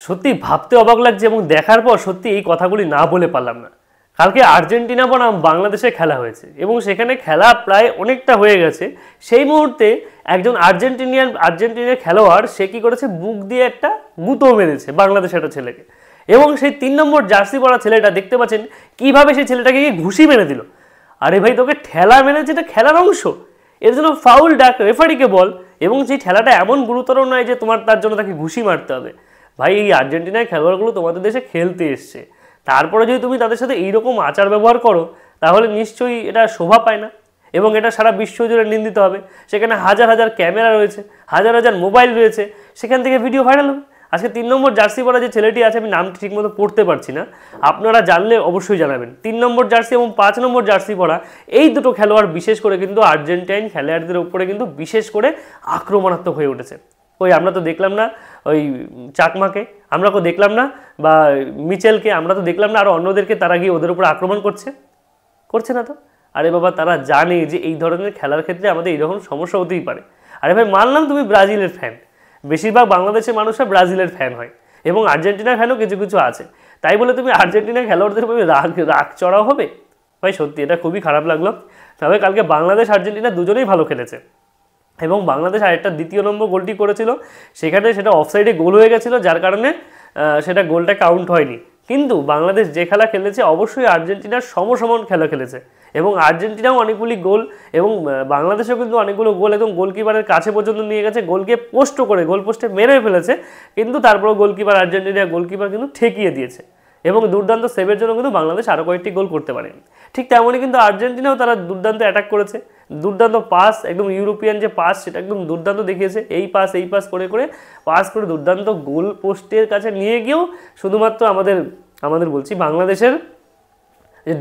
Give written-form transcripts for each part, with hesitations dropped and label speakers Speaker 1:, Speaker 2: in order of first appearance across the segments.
Speaker 1: সত্যি ভাবতে অবাক লাগছে এবং দেখার পর সত্যি এই কথাগুলি না বলে পারলাম না। কালকে আর্জেন্টিনা বনাম বাংলাদেশে খেলা হয়েছে এবং সেখানে খেলা প্রায় অনেকটা হয়ে গেছে। সেই মুহূর্তে একজন আর্জেন্টিনার খেলোয়াড় সে কী করেছে, বুক দিয়ে একটা গুঁতো মেরেছে বাংলাদেশের একটা ছেলেকে, এবং সেই 3 নম্বর জার্সি পরা ছেলেটা দেখতে পাচ্ছেন কীভাবে সেই ছেলেটাকে গিয়ে ঘুষি মেরে দিল। আরে ভাই, তোকে ঠেলা মেরেছে, এটা খেলার অংশ, এর জন্য ফাউল ডাক, রেফারিকে বল। এবং সেই ঠেলাটা এমন গুরুতর নয় যে তার জন্য তাকে ঘুষি মারতে হবে। ভাই, এই আর্জেন্টিনার খেলোয়াড়গুলো তোমাদের দেশে খেলতে এসছে, তারপরে যদি তুমি তাদের সাথে এইরকম আচার ব্যবহার করো তাহলে নিশ্চয়ই এটা শোভা পায় না এবং এটা সারা বিশ্ব জুড়ে নিন্দিত হবে। সেখানে হাজার হাজার ক্যামেরা রয়েছে, হাজার হাজার মোবাইল রয়েছে, সেখান থেকে ভিডিও ভাইরাল হবে। আজকে 3 নম্বর জার্সি পরা যে ছেলেটি আছে, আমি নামটি ঠিকমতো পড়তে পারছি না, আপনারা জানলে অবশ্যই জানাবেন। 3 নম্বর জার্সি এবং 5 নম্বর জার্সি পরা এই দুটো খেলোয়াড় বিশেষ করে কিন্তু আর্জেন্টাইন খেলোয়াড়দের উপরে কিন্তু বিশেষ করে আক্রমণাত্মক হয়ে উঠেছে। ওই আমরা তো দেখলাম না ওই চাকমাকে, আমরা তো দেখলাম না, বা মিচেলকে আমরা তো দেখলাম না, আর অন্যদেরকে তারা গিয়ে ওদের উপর আক্রমণ করছে না তো। আরে বাবা, তারা জানে যে এই ধরনের খেলার ক্ষেত্রে আমাদের এইরকম সমস্যা হতেই পারে। আরে ভাই, মানলাম তুমি ব্রাজিলের ফ্যান, বেশিরভাগ বাংলাদেশের মানুষরা ব্রাজিলের ফ্যান হয় এবং আর্জেন্টিনার ফ্যানও কিছু কিছু আছে, তাই বলে তুমি আর্জেন্টিনার খেলোয়াড়দের উপরে রাগ চড়াও হবে? ভাই সত্যি এটা খুবই খারাপ লাগলো। তবে কালকে বাংলাদেশ আর্জেন্টিনা দুজনেই ভালো খেলেছে এবং বাংলাদেশ আরেকটা দ্বিতীয় নম্বর গোলটি করেছিল, সেখানে সেটা অফসাইডে গোল হয়ে গেছিলো, যার কারণে সেটা গোলটা কাউন্ট হয়নি। কিন্তু বাংলাদেশ যে খেলা খেলেছে অবশ্যই আর্জেন্টিনার সমসমান খেলা খেলেছে এবং আর্জেন্টিনাও অনেকগুলি গোল এবং বাংলাদেশেও কিন্তু অনেকগুলো গোল একদম গোলকিপারের কাছে পর্যন্ত নিয়ে গেছে, গোলকে পোস্ট করে গোল পোস্টে মেরে ফেলেছে, কিন্তু তারপরেও আর্জেন্টিনার গোলকিপার কিন্তু ঠেকিয়ে দিয়েছে এবং দুর্দান্ত সেভের জন্য কিন্তু বাংলাদেশ আরও কয়েকটি গোল করতে পারেনি। ঠিক তেমনই কিন্তু আর্জেন্টিনাও তারা দুর্দান্ত অ্যাটাক করেছে, দুর্দান্ত পাস, একদম ইউরোপিয়ান যে পাস সেটা একদম দুর্দান্ত দেখিয়েছে, এই পাস করে পাস করে দুর্দান্ত গোল পোস্টের কাছে নিয়ে গিয়েও শুধুমাত্র আমাদের বলছি বাংলাদেশের যে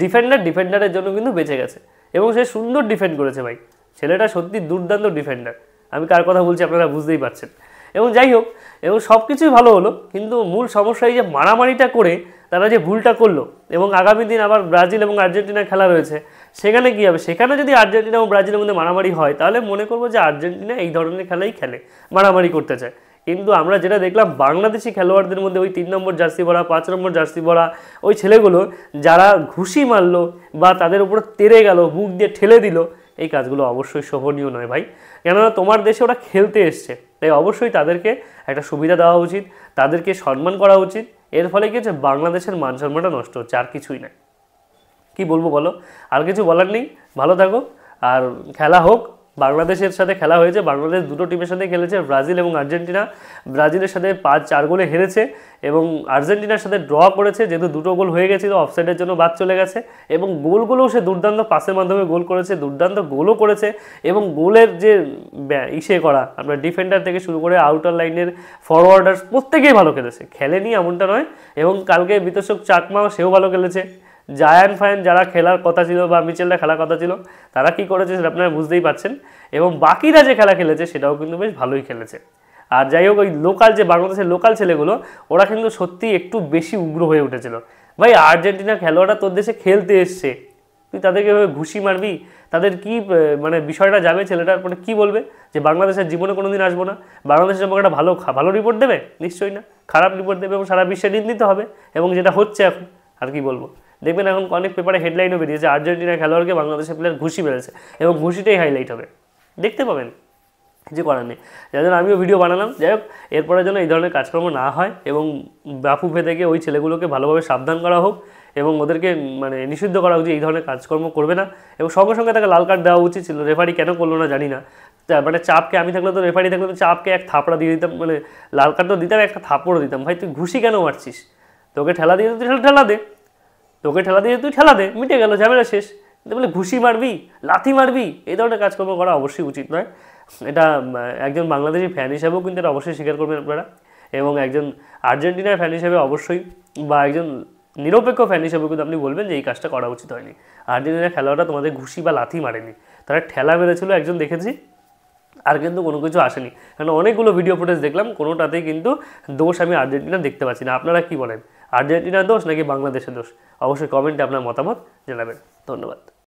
Speaker 1: ডিফেন্ডারের জন্য কিন্তু বেঁচে গেছে এবং সে সুন্দর ডিফেন্ড করেছে। ভাই ছেলেটা সত্যি দুর্দান্ত ডিফেন্ডার, আমি কার কথা বলছি আপনারা বুঝতেই পারছেন। এবং যাই হোক, এবং সব কিছুই ভালো হলো, কিন্তু মূল সমস্যা এই যে মারামারিটা করে তারা যে ভুলটা করলো, এবং আগামী দিন আবার ব্রাজিল এবং আর্জেন্টিনার খেলা রয়েছে, সেখানে কী হবে, সেখানে যদি আর্জেন্টিনা এবং ব্রাজিলের মধ্যে মারামারি হয় তাহলে মনে করবো যে আর্জেন্টিনা এই ধরনের খেলাই খেলে, মারামারি করতে চায়। কিন্তু আমরা যেটা দেখলাম বাংলাদেশি খেলোয়াড়দের মধ্যে ওই 3 নম্বর জার্সি পরা, 5 নম্বর জার্সি পরা ওই ছেলেগুলো যারা ঘুষি মারলো বা তাদের উপরে তেড়ে গেল, বুক দিয়ে ঠেলে দিল, এই কাজগুলো অবশ্যই শোভনীয় নয় ভাই। কেননা তোমার দেশে ওরা খেলতে এসছে, তাই অবশ্যই তাদেরকে একটা সুবিধা দেওয়া উচিত, তাদেরকে সম্মান করা উচিত। এর ফলে কি হচ্ছে, বাংলাদেশের মান সম্মানটা নষ্ট হচ্ছে, আর কিছুই না। কি বলবো বলো, আর কিছু বলার নেই। ভালো থাকো আর খেলা হোক। বাংলাদেশের সাথে খেলা হয়েছে, বাংলাদেশ দুটো টিমের সাথে খেলেছে, ব্রাজিল এবং আর্জেন্টিনা। ব্রাজিলের সাথে 5-4 গোলে হেরেছে এবং আর্জেন্টিনার সাথে ড্র করেছে, যেহেতু দুটো গোল হয়ে গেছিলো, অফসাইডের জন্য বাদ চলে গেছে। এবং গোলগুলোও সে দুর্দান্ত পাসের মাধ্যমে গোল করেছে, দুর্দান্ত গোলও করেছে। এবং গোলের যে করা, আমরা ডিফেন্ডার থেকে শুরু করে আউটার লাইনের ফরওয়ার্ডার প্রত্যেকেই ভালো খেলেছে, খেলেনি এমনটা নয়। এবং কালকে বিতর্ষক চাকমা সেও ভালো খেলেছে। জায়ান ফায়ান যারা খেলার কথা ছিল বা মিচেলরা খেলার কথা ছিল, তারা কি করেছে সেটা আপনারা বুঝতেই পারছেন। এবং বাকিরা যে খেলা খেলেছে সেটাও কিন্তু বেশ ভালোই খেলেছে। আর যাই হোক, ওই লোকাল যে বাংলাদেশের লোকাল ছেলেগুলো, ওরা কিন্তু সত্যি একটু বেশি উগ্র হয়ে উঠেছিল। ভাই আর্জেন্টিনার খেলোয়াড়রা তোর দেশে খেলতে এসছে, তুই তাদেরকে ঘুষি মারবি? তাদের কি মানে বিষয়টা যাবে, ছেলেটার মানে কী বলবে যে বাংলাদেশের জীবনে কোনো দিন আসবো না, বাংলাদেশের সম্পর্কে একটা ভালো রিপোর্ট দেবে? নিশ্চয়ই না, খারাপ রিপোর্ট দেবে এবং সারা বিশ্বে নিন্দিত হবে। এবং যেটা হচ্ছে এখন, আর কি বলবো, দেখবেন এখন অনেক পেপারে হেডলাইনও বেরিয়েছে, আর্জেন্টিনার খেলোয়াড়কে বাংলাদেশের প্লেয়ার ঘুষি মেরেছে এবং ঘুষিটাই হাইলাইট হবে, দেখতে পাবেন। কিছু করার নেই, যার জন্য আমিও ভিডিও বানালাম। যাই হোক, এরপরে যেন এই ধরনের কাজকর্ম না হয় এবং বাফুফে থেকে ওই ছেলেগুলোকে ভালোভাবে সাবধান করা হোক এবং ওদেরকে মানে নিষিদ্ধ করা উচিত, এই ধরনের কাজকর্ম করবে না। এবং সঙ্গে সঙ্গে তাকে লাল কার্ড দেওয়া উচিত ছিল, রেফারি কেন করলো না জানি না। মানে চাপকে, আমি থাকলে তো রেফারি থাকলে তো চাপকে এক থাপড়া দিয়ে দিতাম, মানে লাল কার্ড তো দিতাম, একটা থাপড়ও দিতাম। ভাই তুই ঘুষি কেন মারছিস? তোকে ঠেলা দিয়ে তুই ঠেলা দে, তুই ঠেলা দে, মিটে গেল, ঝামেলা শেষ। বলে ঘুষি মারবি, লাথি মারবি, এই ধরনের কাজকর্ম করা অবশ্যই উচিত নয়। এটা একজন বাংলাদেশি ফ্যান হিসেবেও কিন্তু এটা অবশ্যই স্বীকার করবেন আপনারা, এবং একজন আর্জেন্টিনার ফ্যান হিসেবে অবশ্যই, বা একজন নিরপেক্ষ ফ্যান হিসেবেও কিন্তু আপনি বলবেন যে এই কাজটা করা উচিত হয়নি। আর্জেন্টিনার খেলোয়াড়রা তোমাদের ঘুষি বা লাথি মারেনি, তারা ঠেলা মেরেছিল, একজন দেখেছি, আর কিন্তু কোনো কিছু আসেনি। কারণ অনেকগুলো ভিডিও ফুটেজ দেখলাম, কোনোটাতেই কিন্তু দোষ আমি আর্জেন্টিনা দেখতে পাচ্ছি না। আপনারা কি বলেন, আর্জেন্টিনার দোষ নাকি বাংলাদেশের দোষ? অবশ্যই কমেন্টে আপনার মতামত জানাবেন। ধন্যবাদ।